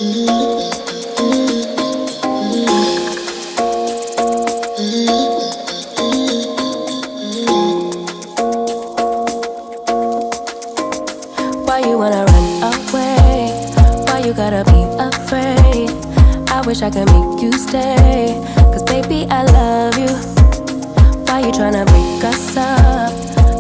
Why you wanna run away? Why you gotta be afraid? I wish I could make you stay, 'cause baby I love you. Why you tryna break us up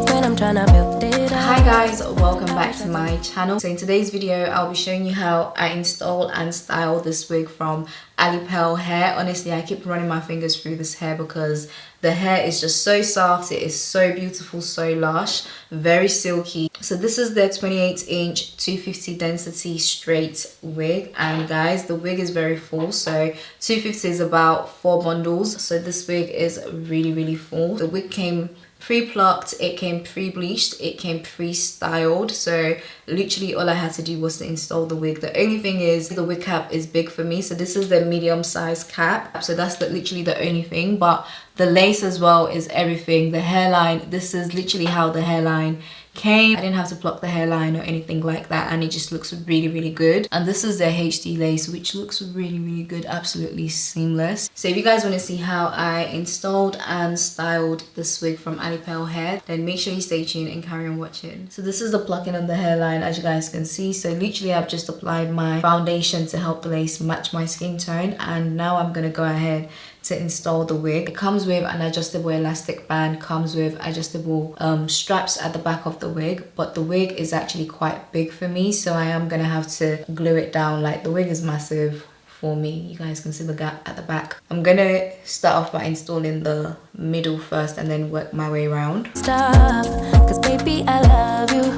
when I'm tryna build it up? Hi guys, welcome back to my channel. So in today's video I'll be showing you how I install and style this wig from Alipel hair. Honestly, I keep running my fingers through this hair because the hair is just so soft, it is so beautiful, so lush, very silky. So this is the 28-inch 250 density straight wig, and guys, the wig is very full. So 250 is about 4 bundles, so this wig is really full. The wig came pre-plucked, it came pre-bleached, it came pre-styled, so literally all I had to do was to install the wig. The only thing is the wig cap is big for me, so this is the medium size cap, so that's literally the only thing. But the lace as well is everything. The hairline, this is literally how the hairline came. I didn't have to pluck the hairline or anything like that, and it just looks really good. And this is the HD lace, which looks really good, absolutely seamless. So if you guys want to see how I installed and styled this wig from Alipel hair, then make sure you stay tuned and carry on watching. So this is the plucking on the hairline, as you guys can see. So literally I've just applied my foundation to help the lace match my skin tone, and now I'm gonna go ahead to install the wig. It comes with an adjustable elastic band, comes with adjustable straps at the back of the wig, but the wig is actually quite big for me, so I am gonna have to glue it down. Like, the wig is massive for me. You guys can see the gap at the back. I'm gonna start off by installing the middle first and then work my way around. Stop, 'cause baby I love you.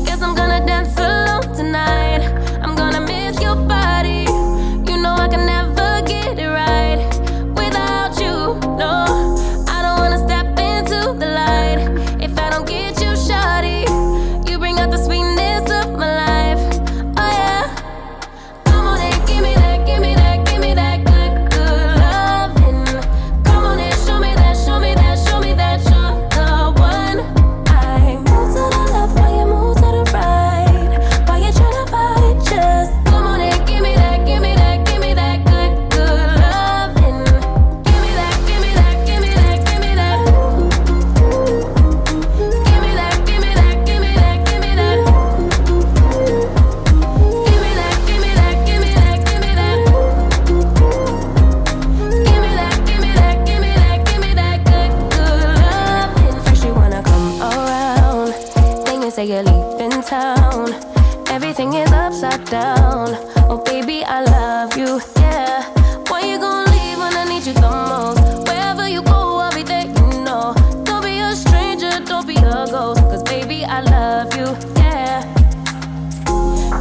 Guess I'm gonna dance alone tonight. I'm gonna miss your body. You know I can never get it right without you. No, I don't wanna step into the light if I don't get you, shawty. You bring out the sweetness of my life. Oh yeah, come on and give me that, give me that, give me that good loving. Come on and show me that, show me that, show me that you're the one. I move to the left while you move to the right, while you tryna fight. Just come on and give me that, give me that, give me that good loving. Give me that, give me that, give me that, give me that. Give me that, give me that, give me that, give me that. Give me that, give me that, give me that, give me that. Give me that, give me that, give me that, give me that good loving. First you wanna come around, then you say you're leaving town. Everything is upside down. Oh baby, I love you, yeah. Why you gonna leave when I need you the most? Wherever you go, I'll be there, you know. Don't be a stranger, don't be a ghost, 'cause baby, I love you, yeah.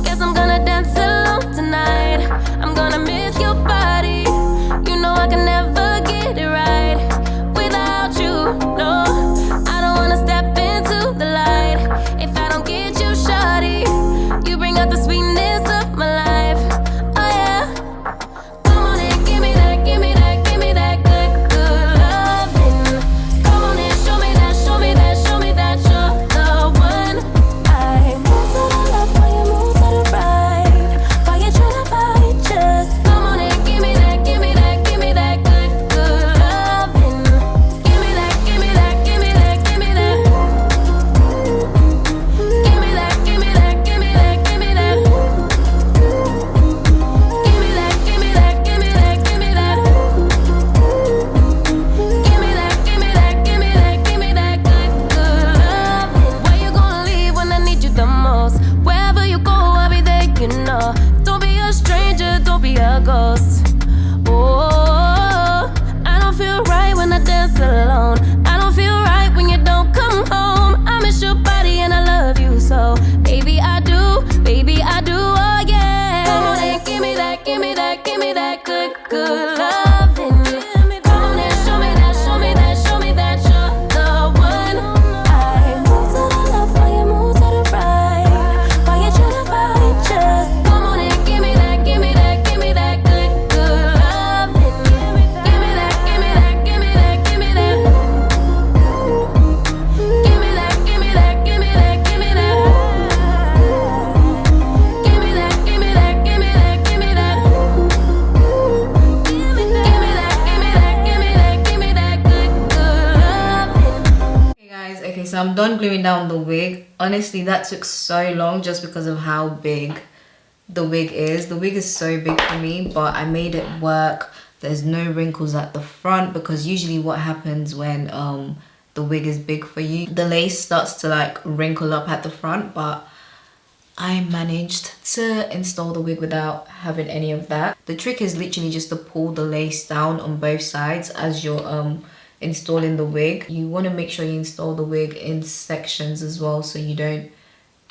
Guess I'm gonna dance alone tonight. I'm gonna miss your body. You know I can never get it right without you. No, I don't wanna step into the light if I don't get you, shawty. You bring out the sweetness of my life. Oh yeah, come on and give me that, give me that, give me that good loving. Come on and show me that, show me that, show me that you're the one. I move to the left while you move to the right, while you tryna fight. Just come on and give me that, give me that, give me that good loving. Give me that, give me that, give me that, give me that. Give me that, give me that, give me that, give me that. Give me that, give me that, give me that, give me that. Give me that, give me that, give me that, give me that good loving. Why you gonna leave when I need you the most? Wherever you go, I'll be there, you know. Don't be a stranger, don't be a ghost. Oh, I don't feel right when I dance alone. I don't feel right when you don't come home. I miss your body and I love you so. Baby, I do, oh yeah. Come on and give me that, give me that, give me that good loving. Come on and show me that, show me that, show me that you're the one. I move to the left while you move to the right, while you tryna fight. Just come on and give me that, give me that, give me that good loving. Give me that, give me that, give me that, give me that. Give me that, give me that, give me that, give me that. Give me that, I'm done gluing down the wig. Honestly, that took so long just because of how big the wig is. The wig is so big for me, but I made it work. There's no wrinkles at the front, because usually what happens when the wig is big for you, the lace starts to like wrinkle up at the front, but I managed to install the wig without having any of that. The trick is literally just to pull the lace down on both sides as you're installing the wig. You want to make sure you install the wig in sections as well, so you don't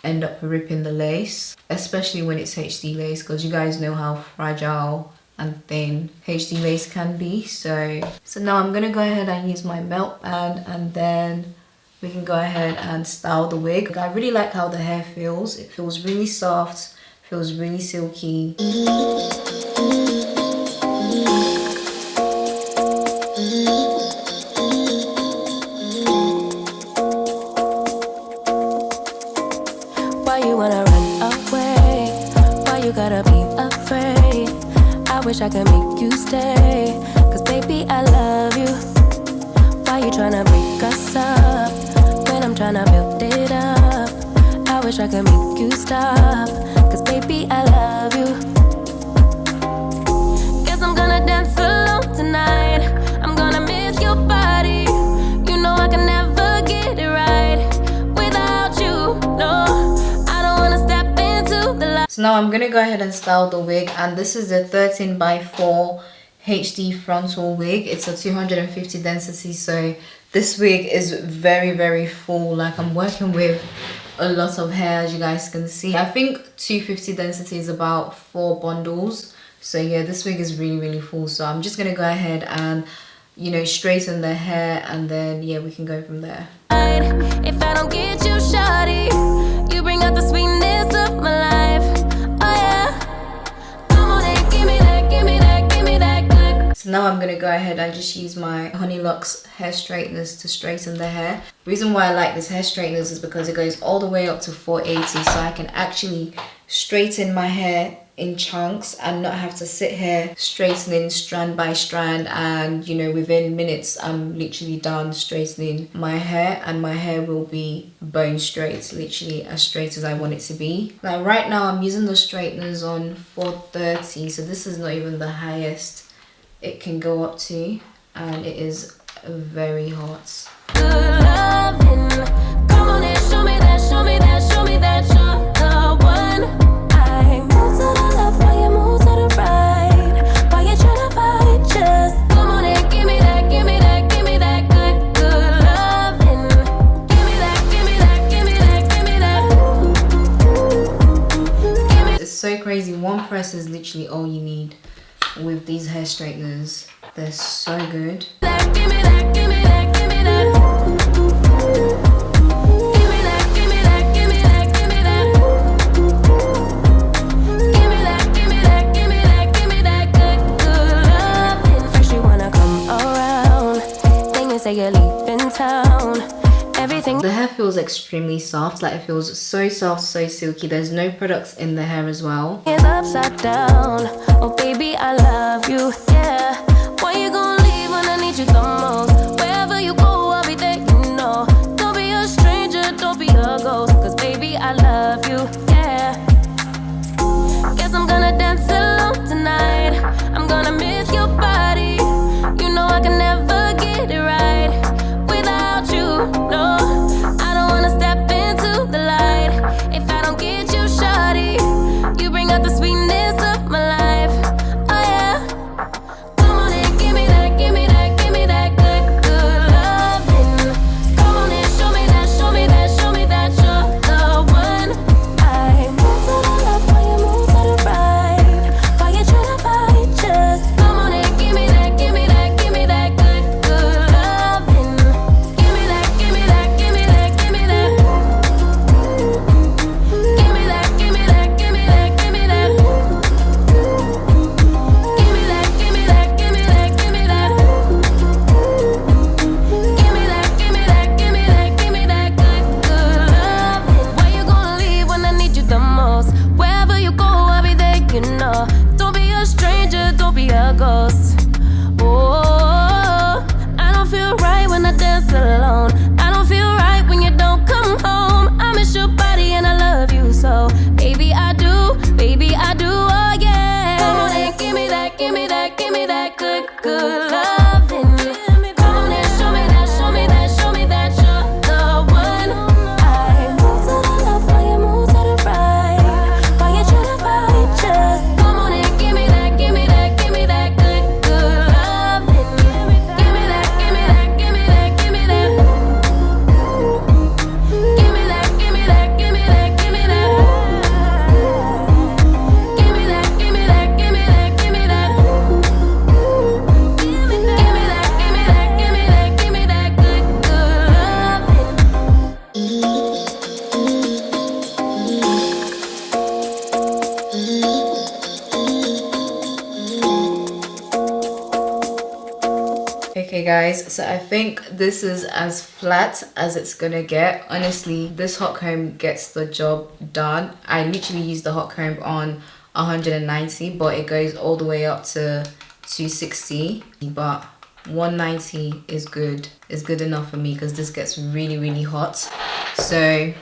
end up ripping the lace, especially when it's HD lace, because you guys know how fragile and thin HD lace can be. So now I'm gonna go ahead and use my melt band, and then we can go ahead and style the wig. I really like how the hair feels. It feels really soft, feels really silky. Why you wanna run away? Why you gotta be afraid? I wish I could make you stay, cause baby I love you. Why you tryna break us up when I'm tryna build it up? I wish I could make you stop, cause baby I love you. Guess I'm gonna dance alone tonight. I'm gonna miss your body. You know I can never get it right without you. No, I don't wanna step into the light. So now I'm gonna go ahead and style the wig, and this is a 13x4 HD frontal wig. It's a 250 density, so this wig is very full. Like, I'm working with a lot of hair, as you guys can see. I think 250 density is about 4 bundles. So yeah, this wig is really full. So I'm just gonna go ahead and, you know, straighten the hair, and then yeah, we can go from there. If I don't get you, shawty, you bring out the sweetness of my life. Oh yeah, come on and give me that, give me that, give me that good. So now I'm gonna go ahead and just use my Honey Locks hair straighteners to straighten the hair. The reason why I like this hair straighteners is because it goes all the way up to 480, so I can actually straighten my hair in chunks and not have to sit here straightening strand by strand, and you know, within minutes I'm literally done straightening my hair, and my hair will be bone straight, literally as straight as I want it to be. Now right now I'm using the straighteners on 430, so this is not even the highest it can go up to, and it is very hot. Good loving, come on and show me that, show me that, show me that you're the one. I move to the left while you move to the right. Why you tryna fight? Just come on and give me that, give me that, give me that good, good loving. Give me that, give me that, give me that, give me that. Give me. It's so crazy. One press is literally all you need with these hair straighteners. They're so good. Give me that, give me that, give me that. Give me that, give me that, give me that, give me that. Give me that, give me that, give me that, give me that good, good loving. First you wanna come around, then you say you're leaving town. Everything. The hair feels extremely soft. Like, it feels so soft, so silky. There's no products in the hair as well. Is upside down. Oh baby, I love you. Yeah. Why you gonna leave when I need you the most? Wherever you go, I'll be there, you know. Don't be a stranger, don't be a ghost, cause baby, I love you. Yeah. Guess I'm gonna dance alone tonight. I'm gonna miss your body. You know I can never get it right without you. No, I don't wanna step into the light. If I don't get you, shawty, you bring out the sweetness of my life. Oh yeah, come on and give me that, give me that, give me that good, good loving. Come on and show me that, show me that, show me that you're the one. I move to the left while you move to the right. good loving. Come on and show me that, show me that, show me that you're the one. I move to the left while you move to the right. While you tryna fight, just come on and give me that, give me that, give me that good, good loving. Give me that, give me that, give me that, give me that. Give me that, give me that, give me that, give me that. Give me that, give me that, give me that, give me that. Give me that, give me that, give me that, give me that good, good loving. Okay guys, so I think this is as flat as it's gonna get. Honestly, this hot comb gets the job done. I literally use the hot comb on 190, but it goes all the way up to 260, but 190 is good. It's good enough for me because this gets really, really hot. So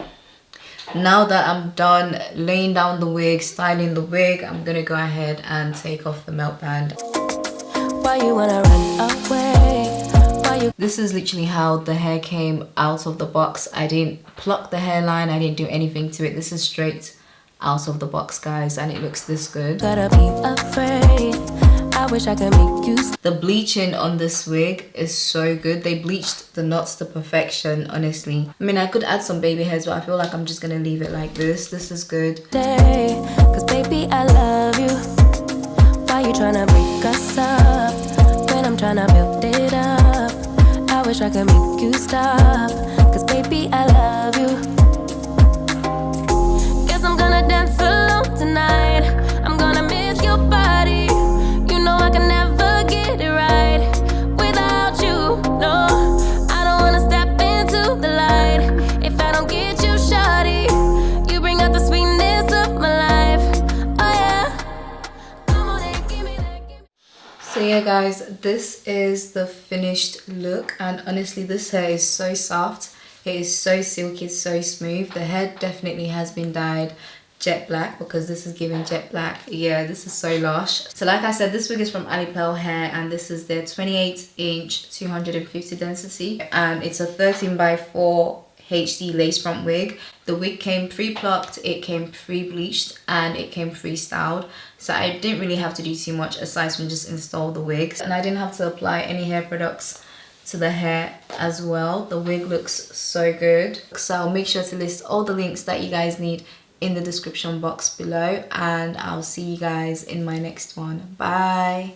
now that I'm done laying down the wig, styling the wig, I'm gonna go ahead and take off the melt band. Why you wanna run away? Why you This is literally how the hair came out of the box. I didn't pluck the hairline, I didn't do anything to it. This is straight out of the box, guys, and it looks this good. gotta be afraid? I wish I could make you The bleaching on this wig is so good. They bleached the knots to perfection, honestly. I mean, I could add some baby hairs, but I feel like I'm just gonna leave it like this. This is good. stay. Cause baby, I love you. Why you tryna break us up when I'm tryna build it up? I wish I could make you stop. Cause baby, I love you. Guess I'm gonna dance alone tonight. I'm gonna miss your body. You know I can never get it right without you. No, I don't wanna step into the light if I don't get you, shawty. You bring out the sweetness of my life. Oh yeah. Come on and give me that, give me. So yeah guys, this is the finished look, and honestly this hair is so soft. It is so silky, it's so smooth. The hair definitely has been dyed jet black because this is giving jet black. Yeah, this is so lush. So like I said, this wig is from Ali Pearl Hair, and this is their 28-inch 250 density, and it's a 13x4 HD lace front wig. The wig came pre-plucked, it came pre-bleached, and it came pre-styled. So I didn't really have to do too much aside from just install the wigs, and I didn't have to apply any hair products to the hair as well. The wig looks so good. So I'll make sure to list all the links that you guys need in the description box below, and I'll see you guys in my next one. Bye.